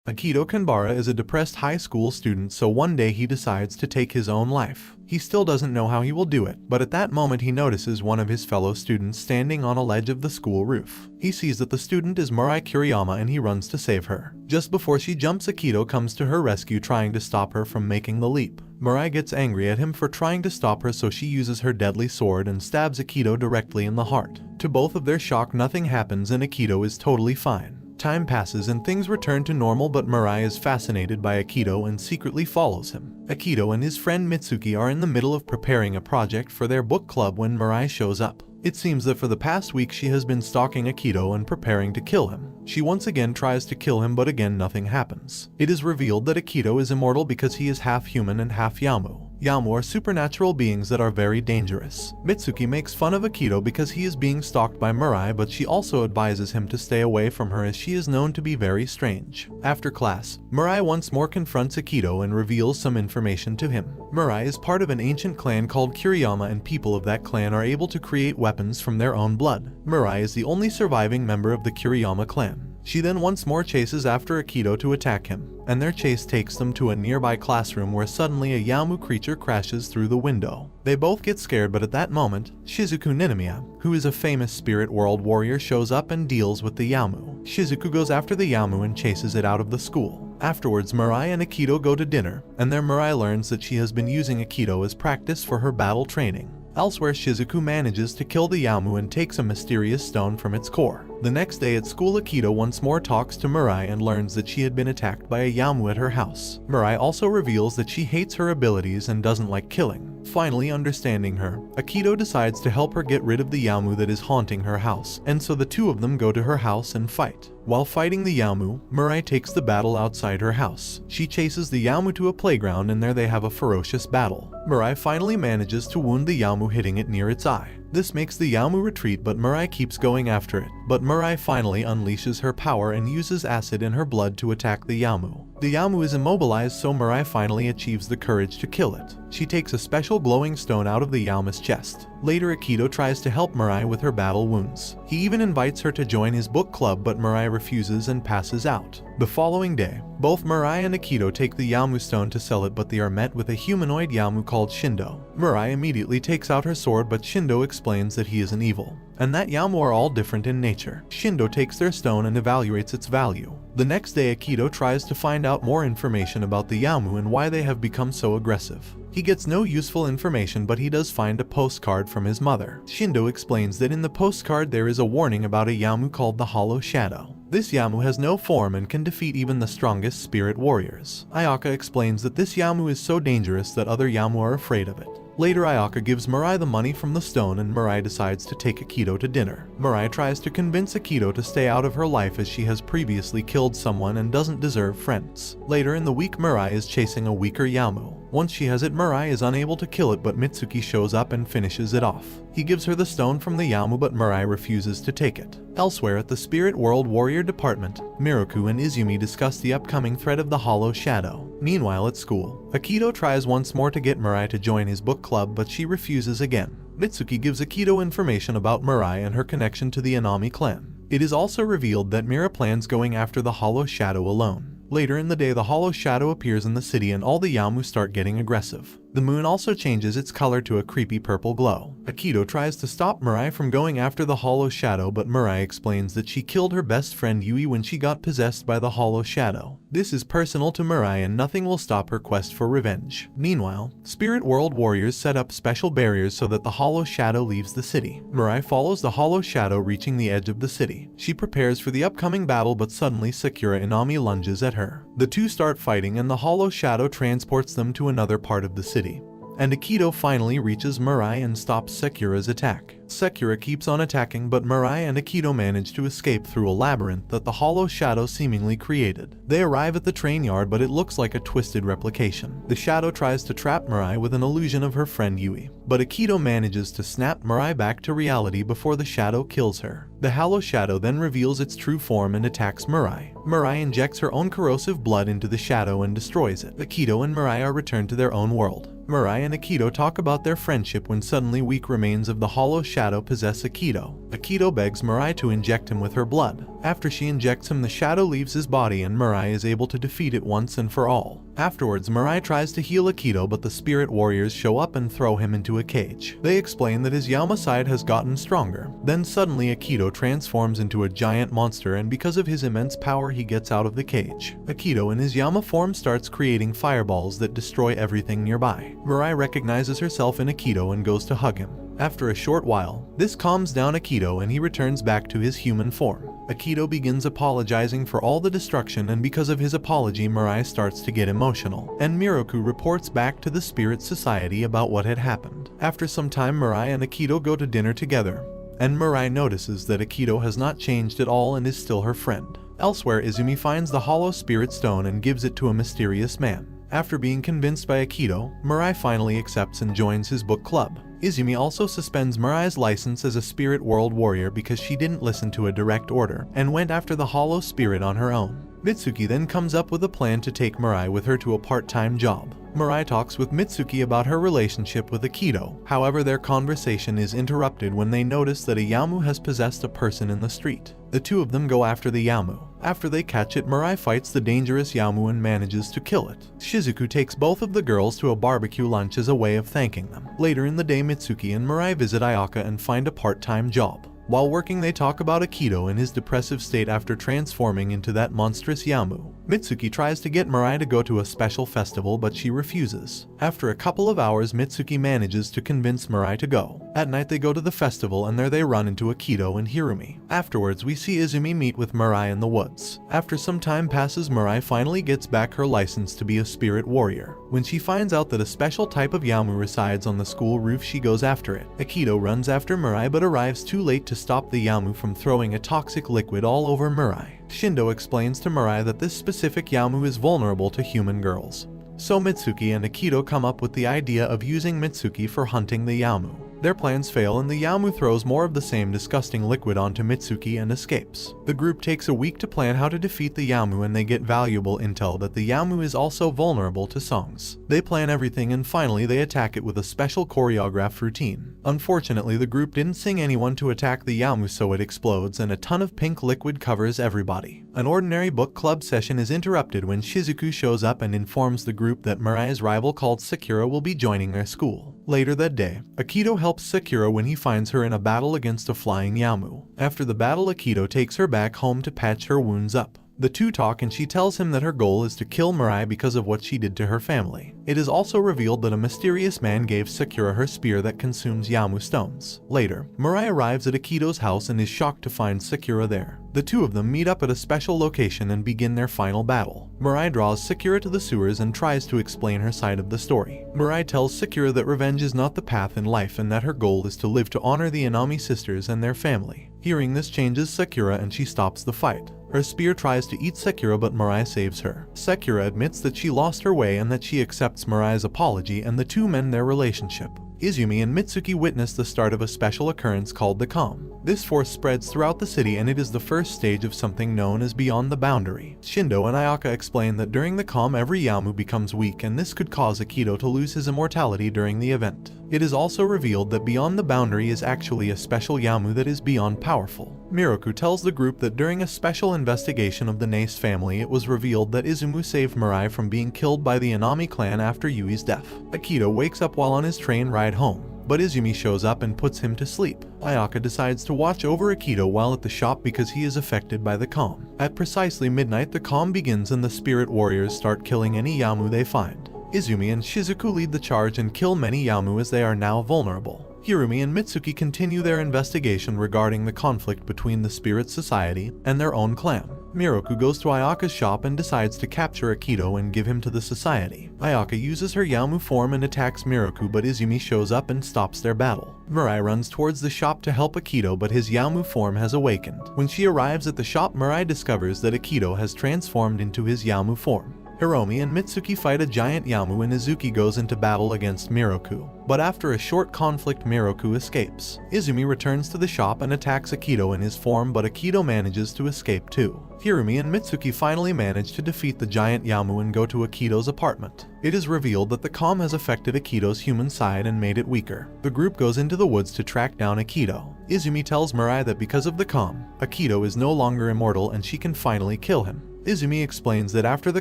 Akito Kanbara is a depressed high school student, so one day he decides to take his own life. He still doesn't know how he will do it, but at that moment he notices one of his fellow students standing on a ledge of the school roof. He sees that the student is Mirai Kiriyama and he runs to save her. Just before she jumps, Akito comes to her rescue, trying to stop her from making the leap. Mirai gets angry at him for trying to stop her, so she uses her deadly sword and stabs Akito directly in the heart. To both of their shock, nothing happens and Akito is totally fine. Time passes and things return to normal, but Mirai is fascinated by Akito and secretly follows him. Akito and his friend Mitsuki are in the middle of preparing a project for their book club when Mirai shows up. It seems that for the past week she has been stalking Akito and preparing to kill him. She once again tries to kill him, but again nothing happens. It is revealed that Akito is immortal because he is half human and half Yamu. Yamu are supernatural beings that are very dangerous. Mitsuki makes fun of Akito because he is being stalked by Mirai, but she also advises him to stay away from her as she is known to be very strange. After class, Mirai once more confronts Akito and reveals some information to him. Mirai is part of an ancient clan called Kiriyama, and people of that clan are able to create weapons from their own blood. Mirai is the only surviving member of the Kiriyama clan. She then once more chases after Akito to attack him, and their chase takes them to a nearby classroom where suddenly a Yamu creature crashes through the window. They both get scared, but at that moment, Shizuku Ninomiya, who is a famous spirit world warrior, shows up and deals with the Yamu. Shizuku goes after the Yamu and chases it out of the school. Afterwards, Mirai and Akito go to dinner, and there Mirai learns that she has been using Akito as practice for her battle training. Elsewhere, Shizuku manages to kill the Yamu and takes a mysterious stone from its core. The next day at school, Akito once more talks to Mirai and learns that she had been attacked by a Yamu at her house. Mirai also reveals that she hates her abilities and doesn't like killing. Finally understanding her, Akito decides to help her get rid of the Yamu that is haunting her house, and so the two of them go to her house and fight. While fighting the Yamu, Mirai takes the battle outside her house. She chases the Yamu to a playground and there they have a ferocious battle. Mirai finally manages to wound the Yamu, hitting it near its eye. This makes the Yamu retreat, but Mirai keeps going after it. But Mirai finally unleashes her power and uses acid in her blood to attack the Yamu. The Yamu is immobilized, so Mirai finally achieves the courage to kill it. She takes a special glowing stone out of the Yamu's chest. Later, Akito tries to help Mirai with her battle wounds. He even invites her to join his book club, but Mirai refuses and passes out. The following day, both Mirai and Akito take the Yamu stone to sell it, but they are met with a humanoid Yamu called Shindo. Mirai immediately takes out her sword, but Shindo explains that he is an evil, and that Yamu are all different in nature. Shindo takes their stone and evaluates its value. The next day, Akito tries to find out more information about the Yamu and why they have become so aggressive. He gets no useful information, but he does find a postcard from his mother. Shindo explains that in the postcard there is a warning about a Yamu called the Hollow Shadow. This Yamu has no form and can defeat even the strongest spirit warriors. Ayaka explains that this Yamu is so dangerous that other Yamu are afraid of it. Later, Ayaka gives Mirai the money from the stone and Mirai decides to take Akito to dinner. Mirai tries to convince Akito to stay out of her life as she has previously killed someone and doesn't deserve friends. Later in the week, Mirai is chasing a weaker Yamu. Once she has it, Mirai is unable to kill it, but Mitsuki shows up and finishes it off. He gives her the stone from the Yamu, but Mirai refuses to take it. Elsewhere at the Spirit World Warrior Department, Miroku and Izumi discuss the upcoming threat of the Hollow Shadow. Meanwhile at school, Akito tries once more to get Mirai to join his book club, but she refuses again. Mitsuki gives Akito information about Mirai and her connection to the Anami clan. It is also revealed that Mira plans going after the Hollow Shadow alone. Later in the day, the Hollow Shadow appears in the city and all the Yamu start getting aggressive. The moon also changes its color to a creepy purple glow. Akito tries to stop Mirai from going after the Hollow Shadow, but Mirai explains that she killed her best friend Yui when she got possessed by the Hollow Shadow. This is personal to Mirai and nothing will stop her quest for revenge. Meanwhile, Spirit World Warriors set up special barriers so that the Hollow Shadow leaves the city. Mirai follows the Hollow Shadow, reaching the edge of the city. She prepares for the upcoming battle, but suddenly Sakura Inami lunges at her. The two start fighting and the Hollow Shadow transports them to another part of the city. And Akito finally reaches Mirai and stops Sakura's attack. Sakura keeps on attacking, but Mirai and Akito manage to escape through a labyrinth that the Hollow Shadow seemingly created. They arrive at the train yard, but it looks like a twisted replication. The Shadow tries to trap Mirai with an illusion of her friend Yui, but Akito manages to snap Mirai back to reality before the Shadow kills her. The Hollow Shadow then reveals its true form and attacks Mirai. Mirai injects her own corrosive blood into the Shadow and destroys it. Akito and Mirai are returned to their own world. Mirai and Akito talk about their friendship when suddenly weak remains of the Hollow Shadow possess Akito. Akito begs Mirai to inject him with her blood. After she injects him, the shadow leaves his body and Mirai is able to defeat it once and for all. Afterwards, Mirai tries to heal Akito, but the spirit warriors show up and throw him into a cage. They explain that his Yama side has gotten stronger. Then suddenly Akito transforms into a giant monster, and because of his immense power he gets out of the cage. Akito in his Yama form starts creating fireballs that destroy everything nearby. Mirai recognizes herself in Akito and goes to hug him. After a short while, this calms down Akito and he returns back to his human form. Akito begins apologizing for all the destruction, and because of his apology Mirai starts to get emotional, and Miroku reports back to the Spirit Society about what had happened. After some time Mirai and Akito go to dinner together, and Mirai notices that Akito has not changed at all and is still her friend. Elsewhere, Izumi finds the hollow spirit stone and gives it to a mysterious man. After being convinced by Akito, Mirai finally accepts and joins his book club. Izumi also suspends Mirai's license as a spirit world warrior because she didn't listen to a direct order and went after the hollow spirit on her own. Mitsuki then comes up with a plan to take Mirai with her to a part-time job. Mirai talks with Mitsuki about her relationship with Akito. However, their conversation is interrupted when they notice that a Yamu has possessed a person in the street. The two of them go after the Yamu. After they catch it, Mirai fights the dangerous Yamu and manages to kill it. Shizuku takes both of the girls to a barbecue lunch as a way of thanking them. Later in the day, Mitsuki and Mirai visit Ayaka and find a part-time job. While working, they talk about Akito and his depressive state after transforming into that monstrous Yamu. Mitsuki tries to get Mirai to go to a special festival, but she refuses. After a couple of hours, Mitsuki manages to convince Mirai to go. At night, they go to the festival and there they run into Akito and Hirumi. Afterwards, we see Izumi meet with Mirai in the woods. After some time passes, Mirai finally gets back her license to be a spirit warrior. When she finds out that a special type of Yamu resides on the school roof, she goes after it. Akito runs after Mirai but arrives too late to stop the Yamu from throwing a toxic liquid all over Mirai. Shindo explains to Mirai that this specific Yamu is vulnerable to human girls. So Mitsuki and Akito come up with the idea of using Mitsuki for hunting the Yamu. Their plans fail and the Yamu throws more of the same disgusting liquid onto Mitsuki and escapes. The group takes a week to plan how to defeat the Yamu, and they get valuable intel that the Yamu is also vulnerable to songs. They plan everything and finally they attack it with a special choreographed routine. Unfortunately, the group didn't sing anyone to attack the Yamu, so it explodes and a ton of pink liquid covers everybody. An ordinary book club session is interrupted when Shizuku shows up and informs the group that Mirai's rival called Sakura will be joining their school. Later that day, Akito helps Sakura when he finds her in a battle against a flying Yamu. After the battle, Akito takes her back home to patch her wounds up. The two talk and she tells him that her goal is to kill Mirai because of what she did to her family. It is also revealed that a mysterious man gave Sakura her spear that consumes Yamu stones. Later, Mirai arrives at Akito's house and is shocked to find Sakura there. The two of them meet up at a special location and begin their final battle. Mirai draws Sakura to the sewers and tries to explain her side of the story. Mirai tells Sakura that revenge is not the path in life and that her goal is to live to honor the Inami sisters and their family. Hearing this changes Sakura and she stops the fight. Her spear tries to eat Sakura but Mirai saves her. Sakura admits that she lost her way and that she accepts Mirai's apology, and the two mend their relationship. Izumi and Mitsuki witness the start of a special occurrence called the Calm. This force spreads throughout the city and it is the first stage of something known as Beyond the Boundary. Shindo and Ayaka explain that during the Calm every Yamu becomes weak and this could cause Akito to lose his immortality during the event. It is also revealed that Beyond the Boundary is actually a special Yamu that is beyond powerful. Miroku tells the group that during a special investigation of the Nace family it was revealed that Izumu saved Mirai from being killed by the Inami clan after Yui's death. Akito wakes up while on his train ride home, but Izumi shows up and puts him to sleep. Ayaka decides to watch over Akito while at the shop because he is affected by the Calm. At precisely midnight the Calm begins and the spirit warriors start killing any Yamu they find. Izumi and Shizuku lead the charge and kill many Yamu as they are now vulnerable. Hirumi and Mitsuki continue their investigation regarding the conflict between the Spirit Society and their own clan. Miroku goes to Ayaka's shop and decides to capture Akito and give him to the society. Ayaka uses her Yamu form and attacks Miroku, but Izumi shows up and stops their battle. Mirai runs towards the shop to help Akito, but his Yamu form has awakened. When she arrives at the shop, Mirai discovers that Akito has transformed into his Yamu form. Hiromi and Mitsuki fight a giant Yamu and Izuki goes into battle against Miroku. But after a short conflict, Miroku escapes. Izumi returns to the shop and attacks Akito in his form, but Akito manages to escape too. Hirumi and Mitsuki finally manage to defeat the giant Yamu and go to Akito's apartment. It is revealed that the calm has affected Akito's human side and made it weaker. The group goes into the woods to track down Akito. Izumi tells Mirai that because of the calm, Akito is no longer immortal and she can finally kill him. Izumi explains that after the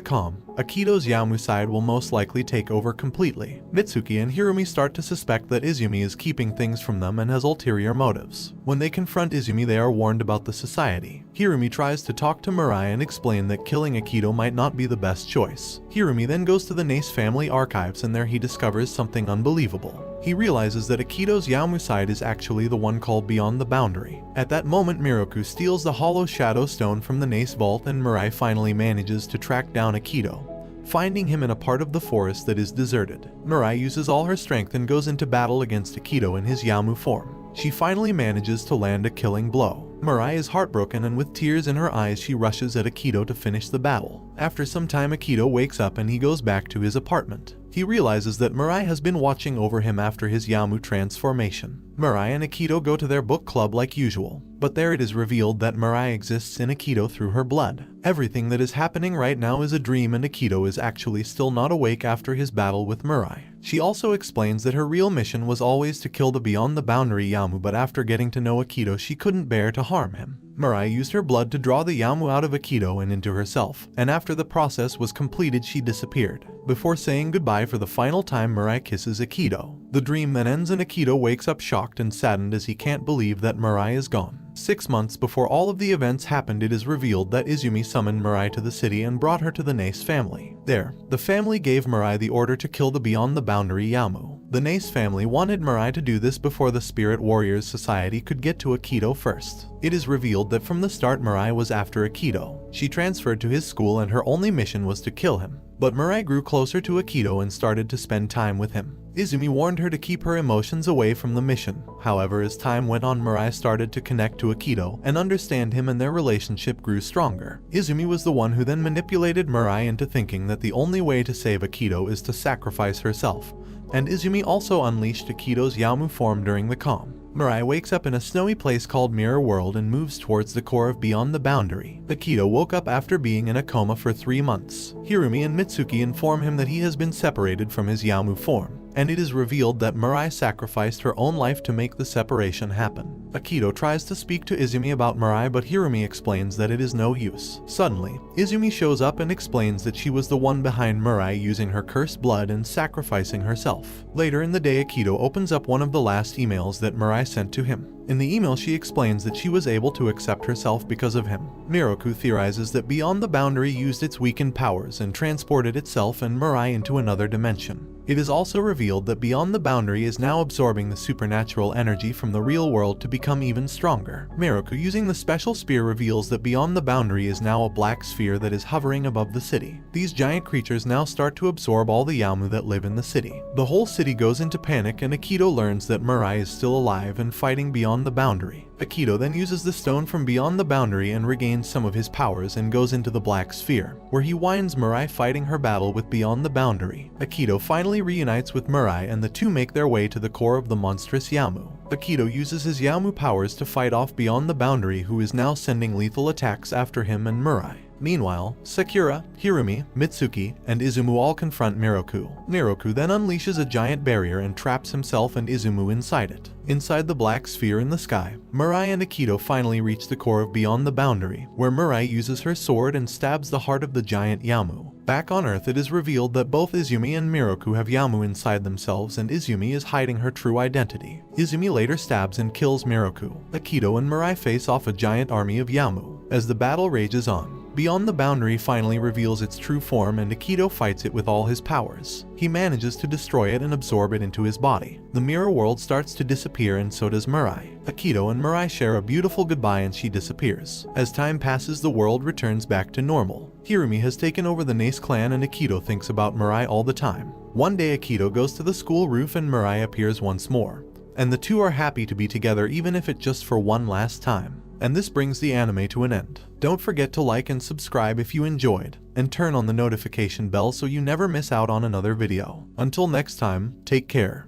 calm, Akito's Yamu side will most likely take over completely. Mitsuki and Hirumi start to suspect that Izumi is keeping things from them and has ulterior motives. When they confront Izumi, they are warned about the society. Hirumi tries to talk to Mirai and explain that killing Akito might not be the best choice. Hirumi then goes to the Nace family archives and there he discovers something unbelievable. He realizes that Akito's Yamu side is actually the one called Beyond the Boundary. At that moment, Miroku steals the hollow shadow stone from the Nace vault and Mirai finally manages to track down Akito, finding him in a part of the forest that is deserted. Mirai uses all her strength and goes into battle against Akito in his Yamu form. She finally manages to land a killing blow. Mirai is heartbroken and with tears in her eyes she rushes at Akito to finish the battle. After some time, Akito wakes up and he goes back to his apartment. He realizes that Mirai has been watching over him after his Yamu transformation. Mirai and Akito go to their book club like usual, but there it is revealed that Mirai exists in Akito through her blood. Everything that is happening right now is a dream and Akito is actually still not awake after his battle with Mirai. She also explains that her real mission was always to kill the Beyond the Boundary Yamu, but after getting to know Akito she couldn't bear to harm him. Mirai used her blood to draw the Yamu out of Akito and into herself, and after the process was completed she disappeared. Before saying goodbye for the final time, Mirai kisses Akito. The dream then ends and Akito wakes up shocked and saddened as he can't believe that Mirai is gone. 6 months before all of the events happened, it is revealed that Izumi summoned Mirai to the city and brought her to the Nace family. There, the family gave Mirai the order to kill the Beyond the Boundary Yamu. The Nace family wanted Mirai to do this before the Spirit Warriors Society could get to Akito first. It is revealed that from the start Mirai was after Akito. She transferred to his school and her only mission was to kill him. But Mirai grew closer to Akito and started to spend time with him. Izumi warned her to keep her emotions away from the mission. However, as time went on, Mirai started to connect to Akito and understand him and their relationship grew stronger. Izumi was the one who then manipulated Mirai into thinking that the only way to save Akito is to sacrifice herself. And Izumi also unleashed Akito's Yamu form during the calm. Mirai wakes up in a snowy place called Mirror World and moves towards the core of Beyond the Boundary. Akito woke up after being in a coma for 3 months. Hirumi and Mitsuki inform him that he has been separated from his Yamu form, and it is revealed that Mirai sacrificed her own life to make the separation happen. Akito tries to speak to Izumi about Mirai, but Hirumi explains that it is no use. Suddenly, Izumi shows up and explains that she was the one behind Mirai using her cursed blood and sacrificing herself. Later in the day, Akito opens up one of the last emails that Mirai sent to him. In the email, she explains that she was able to accept herself because of him. Miroku theorizes that Beyond the Boundary used its weakened powers and transported itself and Mirai into another dimension. It is also revealed that Beyond the Boundary is now absorbing the supernatural energy from the real world to become even stronger. Miroku, using the special spear, reveals that Beyond the Boundary is now a black sphere that is hovering above the city. These giant creatures now start to absorb all the Yamu that live in the city. The whole city goes into panic and Akito learns that Mirai is still alive and fighting Beyond the Boundary. Akito then uses the stone from Beyond the Boundary and regains some of his powers and goes into the black sphere, where he winds Mirai fighting her battle with Beyond the Boundary. Akito finally reunites with Mirai and the two make their way to the core of the monstrous Yamu. Akito uses his Yamu powers to fight off Beyond the Boundary, who is now sending lethal attacks after him and Mirai. Meanwhile, Sakura, Hirumi, Mitsuki, and Izumu all confront Miroku. Miroku then unleashes a giant barrier and traps himself and Izumu inside it. Inside the black sphere in the sky, Mirai and Akito finally reach the core of Beyond the Boundary, where Mirai uses her sword and stabs the heart of the giant Yamu. Back on Earth, it is revealed that both Izumi and Miroku have Yamu inside themselves and Izumi is hiding her true identity. Izumi later stabs and kills Miroku. Akito and Mirai face off a giant army of Yamu. As the battle rages on, Beyond the Boundary finally reveals its true form and Akito fights it with all his powers. He manages to destroy it and absorb it into his body. The mirror world starts to disappear and so does Mirai. Akito and Mirai share a beautiful goodbye and she disappears. As time passes, the world returns back to normal. Hirumi has taken over the Nace clan and Akito thinks about Mirai all the time. One day Akito goes to the school roof and Mirai appears once more, and the two are happy to be together even if it's just for one last time. And this brings the anime to an end. Don't forget to like and subscribe if you enjoyed, and turn on the notification bell so you never miss out on another video. Until next time, take care.